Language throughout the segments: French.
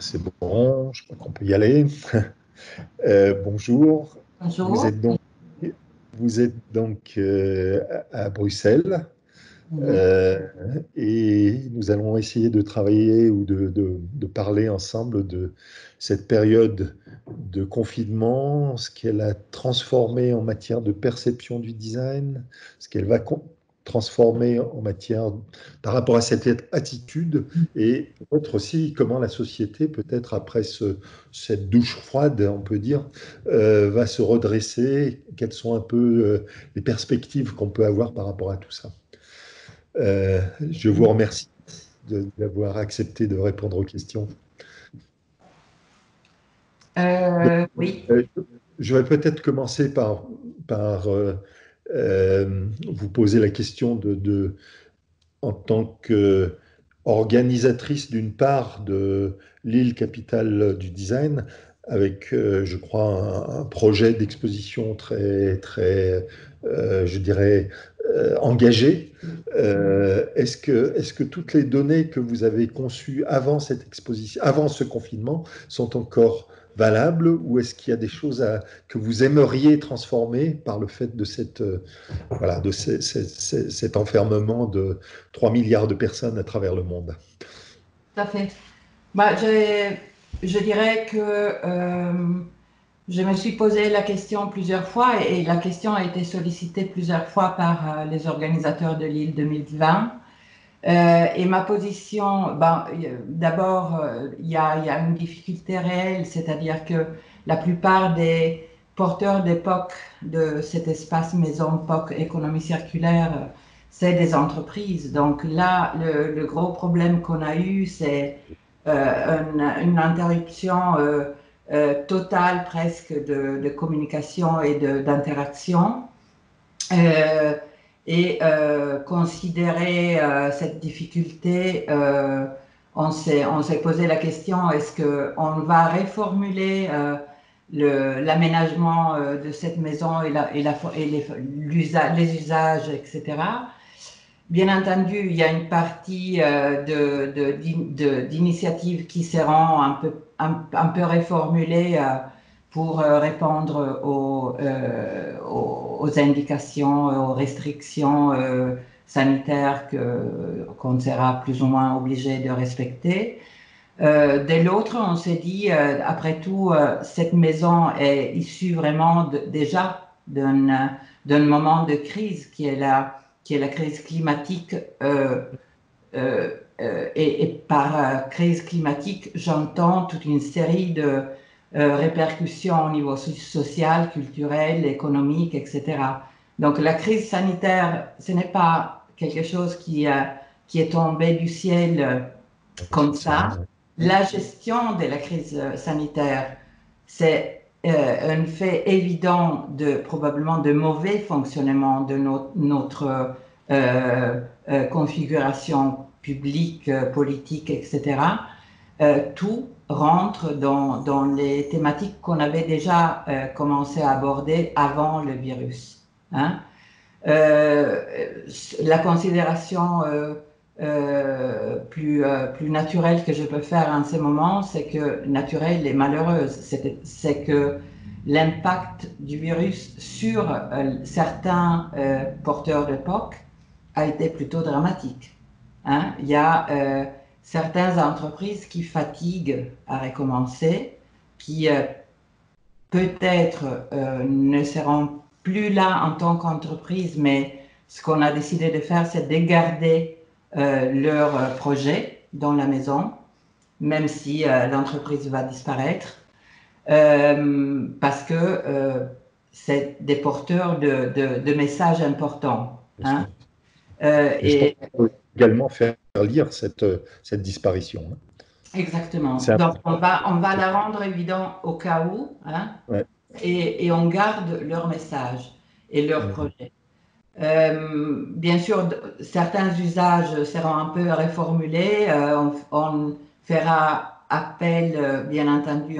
C'est bon, je crois qu'on peut y aller. Bonjour, vous Bonjour. êtes donc, vous êtes donc à Bruxelles Oui. euh, et nous allons essayer de travailler ou de parler ensemble de cette période de confinement, ce qu'elle a transformé en matière de perception du design, ce qu'elle va transformer en matière par rapport à cette attitude et peut-être aussi comment la société, peut-être après cette douche froide, on peut dire, va se redresser, quelles sont un peu les perspectives qu'on peut avoir par rapport à tout ça. Je vous remercie d'avoir accepté de répondre aux questions. Donc, Oui. euh, je vais peut-être commencer par vous poser la question en tant qu'organisatrice d'une part de l'île capitale du design, avec, je crois, un projet d'exposition je dirais, engagé. Est-ce que toutes les données que vous avez conçues avant cette exposition, avant ce confinement, sont encore valables ou est-ce qu'il y a des choses que vous aimeriez transformer par le fait de voilà, de cet enfermement de 3 milliards de personnes à travers le monde? Tout à fait. Bah, je dirais que je me suis posé la question plusieurs fois et la question a été sollicitée plusieurs fois par les organisateurs de l'île 2020. Et ma position, ben, d'abord, il y a une difficulté réelle, c'est-à-dire que la plupart des porteurs d'époque de cet espace maison POC économie circulaire, c'est des entreprises. Donc là, le gros problème qu'on a eu, c'est une interruption totale presque de communication et d'interaction. Euh, Considérer cette difficulté, on s'est posé la question, est-ce qu'on va reformuler l'aménagement de cette maison et les usages, etc. Bien entendu, il y a une partie d'initiatives qui seront un peu reformulées pour répondre aux indications, aux restrictions sanitaires qu'on sera plus ou moins obligé de respecter. De l'autre, on s'est dit, après tout, cette maison est issue vraiment déjà d'un moment de crise qui est la crise climatique. Et par crise climatique, j'entends toute une série de répercussions au niveau social, culturel, économique, etc. Donc la crise sanitaire, ce n'est pas quelque chose qui est tombé du ciel comme ça. La gestion de la crise sanitaire, c'est un fait évident probablement de mauvais fonctionnement de notre configuration publique, politique, etc. Tout rentre dans les thématiques qu'on avait déjà commencé à aborder avant le virus. Hein. La considération plus naturelle que je peux faire en ce moment, c'est que, naturelle et malheureuse, c'est que l'impact du virus sur certains porteurs de POC a été plutôt dramatique. Hein. Il y a certaines entreprises qui fatiguent à recommencer, qui peut-être ne seront plus là en tant qu'entreprise, mais ce qu'on a décidé de faire, c'est de garder leur projet dans la maison, même si l'entreprise va disparaître, parce que c'est des porteurs de messages importants. Hein. Et je pense Et qu'il faut également faire lire cette disparition. exactement. C'est Donc, important. on va la rendre évident au cas où, hein, Ouais. et on garde leur message et leur Mhm. projet. Bien sûr, certains usages seront un peu reformulés. On fera appel, bien entendu,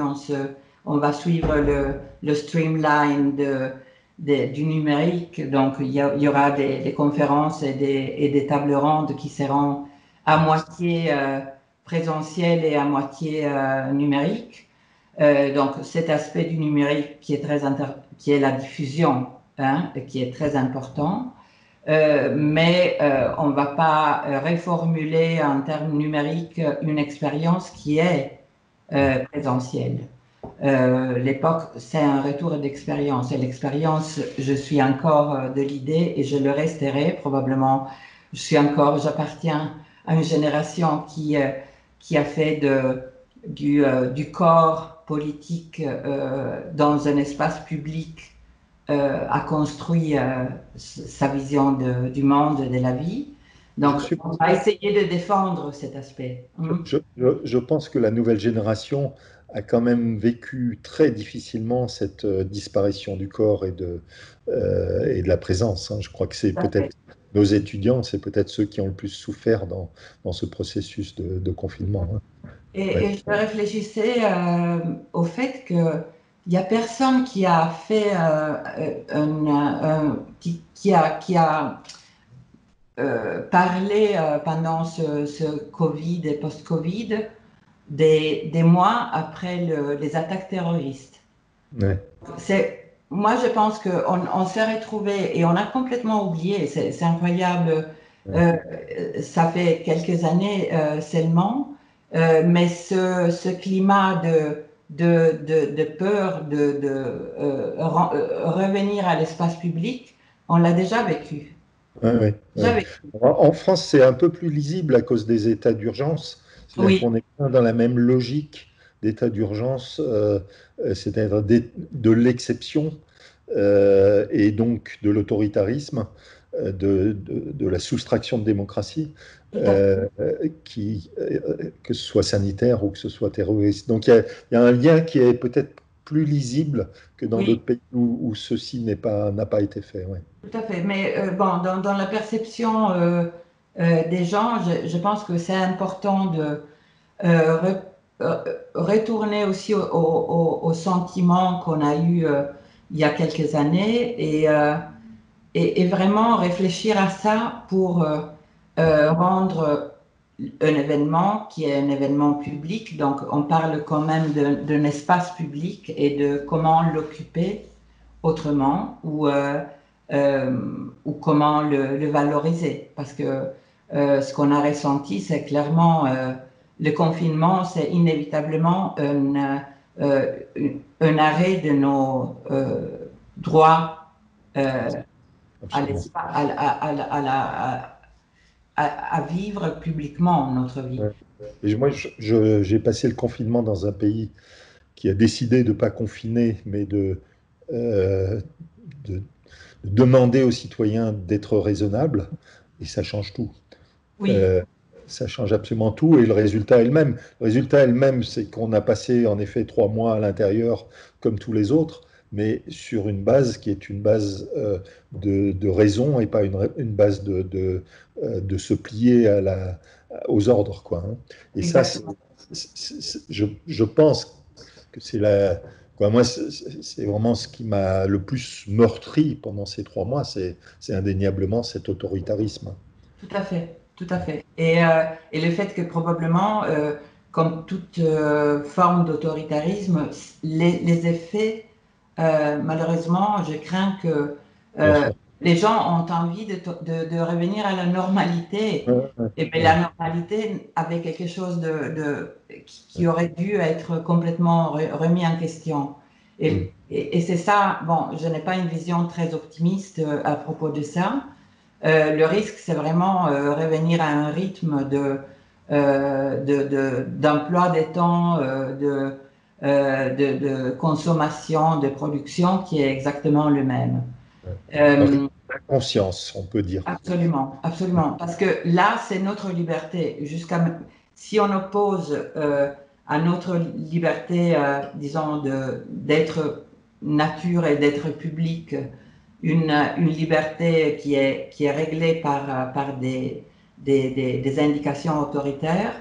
on va suivre le streamline du numérique. Donc, il y aura des conférences et des tables rondes qui seront à moitié présentiel et à moitié numérique. Donc cet aspect du numérique qui est la diffusion, hein, qui est très important. Mais on ne va pas reformuler en termes numériques une expérience qui est présentielle. L'époque, c'est un retour d'expérience. Et l'expérience, je suis encore de l'idée et je le resterai probablement. J'appartiens à une génération qui a fait du corps politique dans un espace public, a construit sa vision du monde et de la vie. Donc, on va essayer de défendre cet aspect. Je pense que la nouvelle génération a quand même vécu très difficilement cette disparition du corps et de la présence, hein. Je crois que c'est peut-être nos étudiants, c'est peut-être ceux qui ont le plus souffert dans ce processus de confinement, hein. Et je réfléchissais au fait qu'il n'y a personne qui a fait qui a parlé pendant ce Covid et post-Covid des mois après les attaques terroristes. Ouais. Moi, je pense qu'on s'est retrouvés et on a complètement oublié, c'est incroyable, ça fait quelques années seulement, mais ce climat de peur, revenir à l'espace public, on l'a déjà vécu. Ouais, ouais. En France, c'est un peu plus lisible à cause des états d'urgence. C'est-à-dire Oui, qu'on est bien dans la même logique d'état d'urgence, c'est-à-dire de l'exception et donc de l'autoritarisme, de la soustraction de démocratie, que ce soit sanitaire ou que ce soit terroriste. Donc il y a un lien qui est peut-être plus lisible que dans oui. d'autres pays où ceci n'a pas été fait. Ouais. Tout à fait. Mais bon, dans la perception des gens, je pense que c'est important de retourner aussi au sentiment qu'on a eu il y a quelques années et vraiment réfléchir à ça pour rendre un événement qui est un événement public. Donc, on parle quand même d'un espace public et de comment l'occuper autrement ou comment le valoriser. Parce que ce qu'on a ressenti, c'est clairement le confinement, c'est inévitablement un arrêt de nos droits Absolument. à vivre publiquement notre vie. Ouais. Et moi, j'ai passé le confinement dans un pays qui a décidé de ne pas confiner, mais de demander aux citoyens d'être raisonnables, et ça change tout. Oui, Euh, Ça change absolument tout, et le résultat est le même. Le résultat est le même, c'est qu'on a passé en effet 3 mois à l'intérieur, comme tous les autres, mais sur une base qui est une base de raison et pas une base de se plier aux ordres, quoi, hein. Et ça, exactement. je pense que c'est quoi, moi, c'est vraiment ce qui m'a le plus meurtri pendant ces 3 mois, c'est indéniablement cet autoritarisme. Tout à fait, tout à fait. Et le fait que probablement, comme toute forme d'autoritarisme, les effets, malheureusement, je crains que Bien euh, sûr. les gens ont envie de revenir à la normalité. Ouais, ouais, Et bien, ouais. la normalité avait quelque chose qui aurait dû être complètement remis en question. Mm. Et c'est ça, bon, je n'ai pas une vision très optimiste à propos de ça. Le risque, c'est vraiment revenir à un rythme d'emploi des temps, de consommation, de production qui est exactement le même. Ouais. Euh, La conscience, on peut dire. Absolument, absolument. Parce que là, c'est notre liberté. Si on oppose à notre liberté, disons, d'être nature et d'être public, une liberté qui est réglée par des indications autoritaires,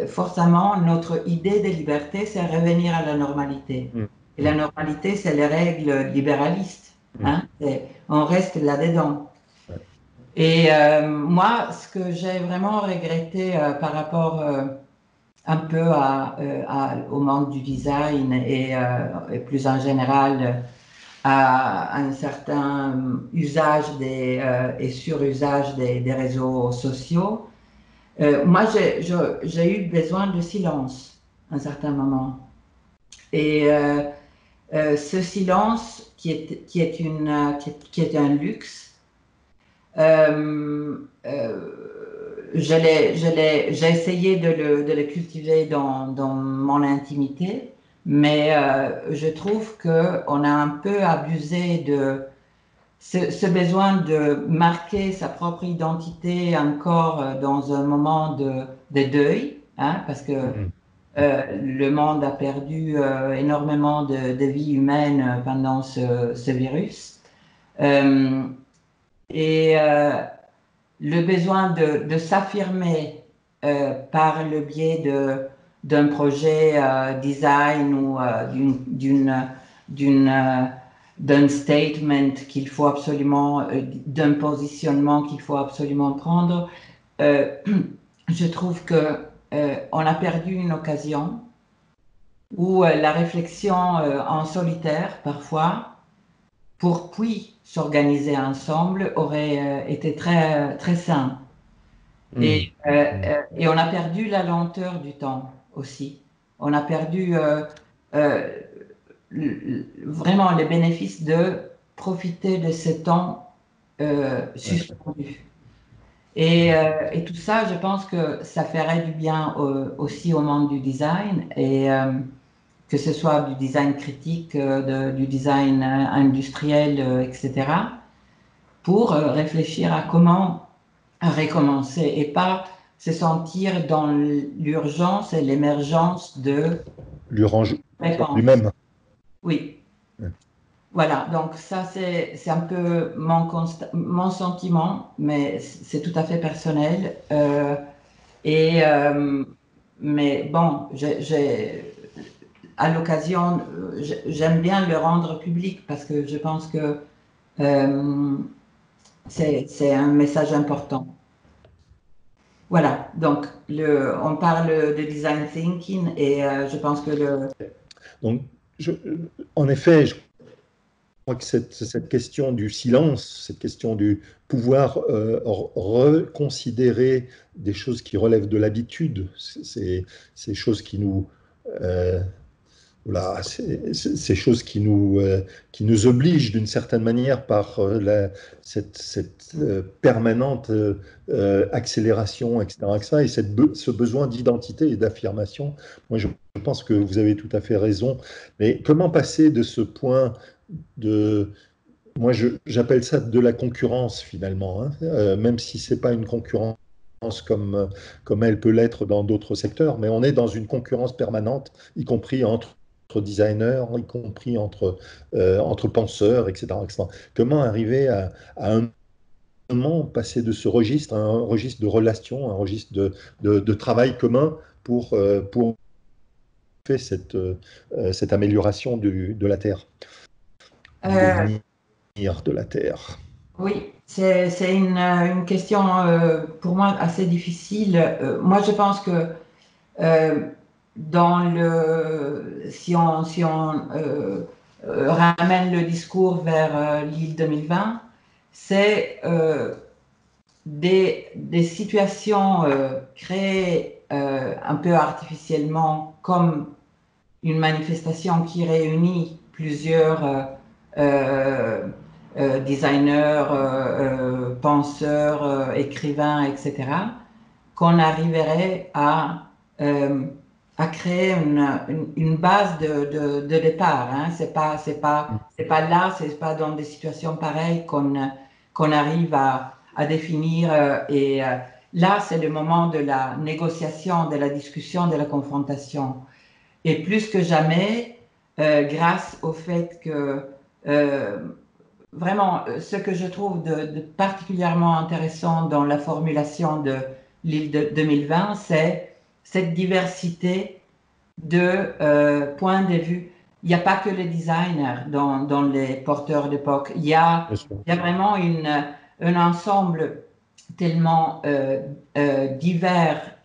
forcément, notre idée de liberté, c'est revenir à la normalité. Mm. Et la Mm. normalité, c'est les règles libéralistes, Mm. hein. On reste là-dedans. Ouais. Et moi, ce que j'ai vraiment regretté par rapport un peu au monde du design et plus en général à un certain usage et surusage des réseaux sociaux. Moi, j'ai eu besoin de silence à un certain moment. Et ce silence qui est un luxe, j'ai essayé de le cultiver dans mon intimité, mais je trouve qu'on a un peu abusé de ce besoin de marquer sa propre identité encore dans un moment de deuil, hein, parce que Mhm. le monde a perdu énormément de vies humaines pendant ce virus. Euh, et le besoin de s'affirmer par le biais d'un projet design ou d'une, d'un statement qu'il faut absolument, d'un positionnement qu'il faut absolument prendre, euh, je trouve que on a perdu une occasion où la réflexion en solitaire parfois pour puis s'organiser ensemble aurait été très sain. Mhm. Mhm. Et on a perdu la lenteur du temps aussi. On a perdu euh, vraiment les bénéfices de profiter de ce temps Ouais. suspendu. Et tout ça, je pense que ça ferait du bien aussi au monde du design, et que ce soit du design critique, du design industriel, etc., pour réfléchir à comment recommencer et pas se sentir dans l'urgence et l'émergence de Lui range réponses. lui-même. Oui, Ouais. voilà. Donc ça, c'est un peu mon sentiment, mais c'est tout à fait personnel. Et mais bon, à l'occasion, j'aime bien le rendre public parce que je pense que euh, c'est un message important. Voilà, donc on parle de design thinking et je pense que Donc, je- en effet, je crois que cette question du silence, cette question du pouvoir reconsidérer des choses qui relèvent de l'habitude, ces choses qui nous, euh, voilà, ces choses qui nous obligent d'une certaine manière par cette permanente accélération, etc., etc., et ce besoin d'identité et d'affirmation. Moi, je pense que vous avez tout à fait raison. Mais comment passer de ce point de, moi, j'appelle ça de la concurrence finalement, hein, même si c'est pas une concurrence comme elle peut l'être dans d'autres secteurs, mais on est dans une concurrence permanente, y compris entre designers, y compris entre penseurs, etc., etc. Comment arriver à un moment passer de ce registre à un registre de relations, un registre de travail commun pour faire cette amélioration de la Terre, du euh, devenir de la Terre. oui, c'est une question pour moi assez difficile. Moi, je pense que euh, si on ramène le discours vers l'île 2020, c'est des situations créées un peu artificiellement comme une manifestation qui réunit plusieurs euh, designers, penseurs, écrivains, etc., qu'on arriverait euh, à créer une base de départ. Hein. C'est pas là, c'est pas dans des situations pareilles qu'on arrive à définir. Et là, c'est le moment de la négociation, de la discussion, de la confrontation. Et plus que jamais, grâce au fait que euh, vraiment, ce que je trouve de particulièrement intéressant dans la formulation de l'île de 2020, c'est cette diversité de points de vue. Il n'y a pas que les designers dans les porteurs d'époque. Bien sûr. Il y a vraiment un ensemble tellement divers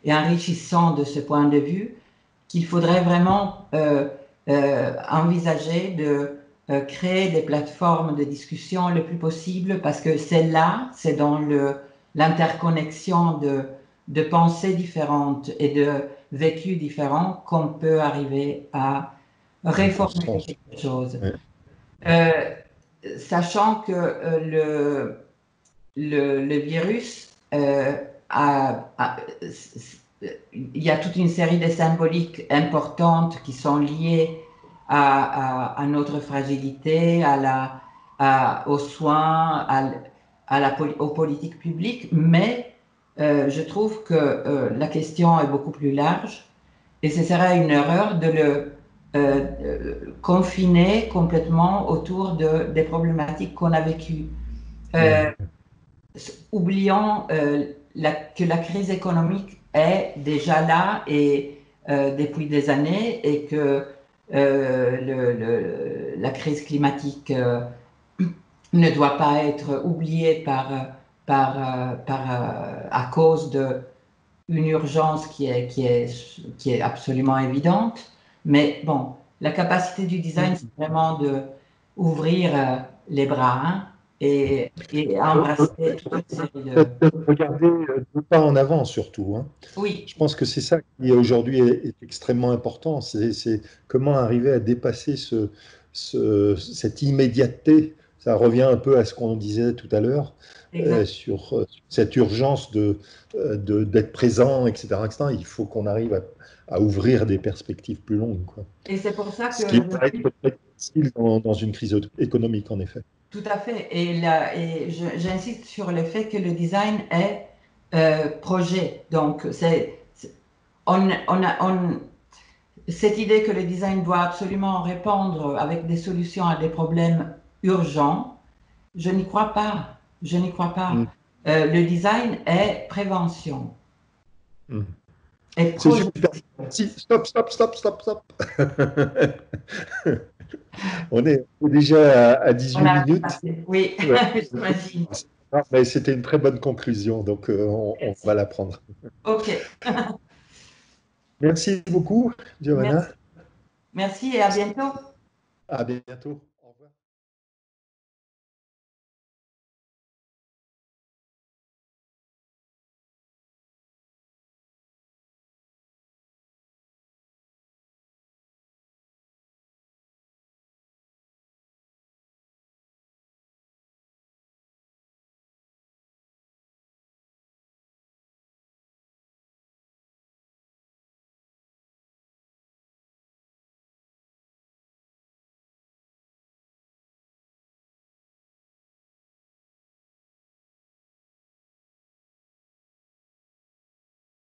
et enrichissant de ce point de vue qu'il faudrait vraiment envisager de créer des plateformes de discussion le plus possible parce que c'est là, c'est dans l'interconnexion de pensées différentes et de vécus différents qu'on peut arriver à réformer quelque chose. Ouais. Sachant que le virus il y a toute une série de symboliques importantes qui sont liées à notre fragilité, aux soins, aux politiques publiques, mais je trouve que la question est beaucoup plus large et ce serait une erreur de le confiner complètement autour des problématiques qu'on a vécues. Oubliant que la crise économique est déjà là et depuis des années et que la crise climatique ne doit pas être oubliée à cause d'une urgence qui est absolument évidente. Mais bon, la capacité du design, c'est vraiment d'ouvrir les bras, hein, et embrasser toute une série de... Regarder 2 pas en avant surtout, hein. Oui, Je pense que c'est ça qui aujourd'hui est extrêmement important. C'est comment arriver à dépasser cette immédiateté. Ça revient un peu à ce qu'on disait tout à l'heure exact. sur cette urgence d'être présent, etc., etc. Il faut qu'on arrive à ouvrir des perspectives plus longues, quoi. Et c'est pour ça que Ce qui va être très difficile dans une crise économique, en effet. tout à fait. Et j'insiste sur le fait que le design est projet. Donc, cette idée que le design doit absolument répondre avec des solutions à des problèmes urgents, je n'y crois pas. Je n'y crois pas. Mm. Le design est prévention. Mm. Et C'est projet. super. Si, stop, stop, stop, stop, stop. On est déjà à On 18 a minutes. passé. Oui, Ouais. j'imagine. Non, mais c'était une très bonne conclusion, donc on va la prendre. OK. Merci beaucoup, Giovanna. Merci. Merci et à bientôt. À bientôt.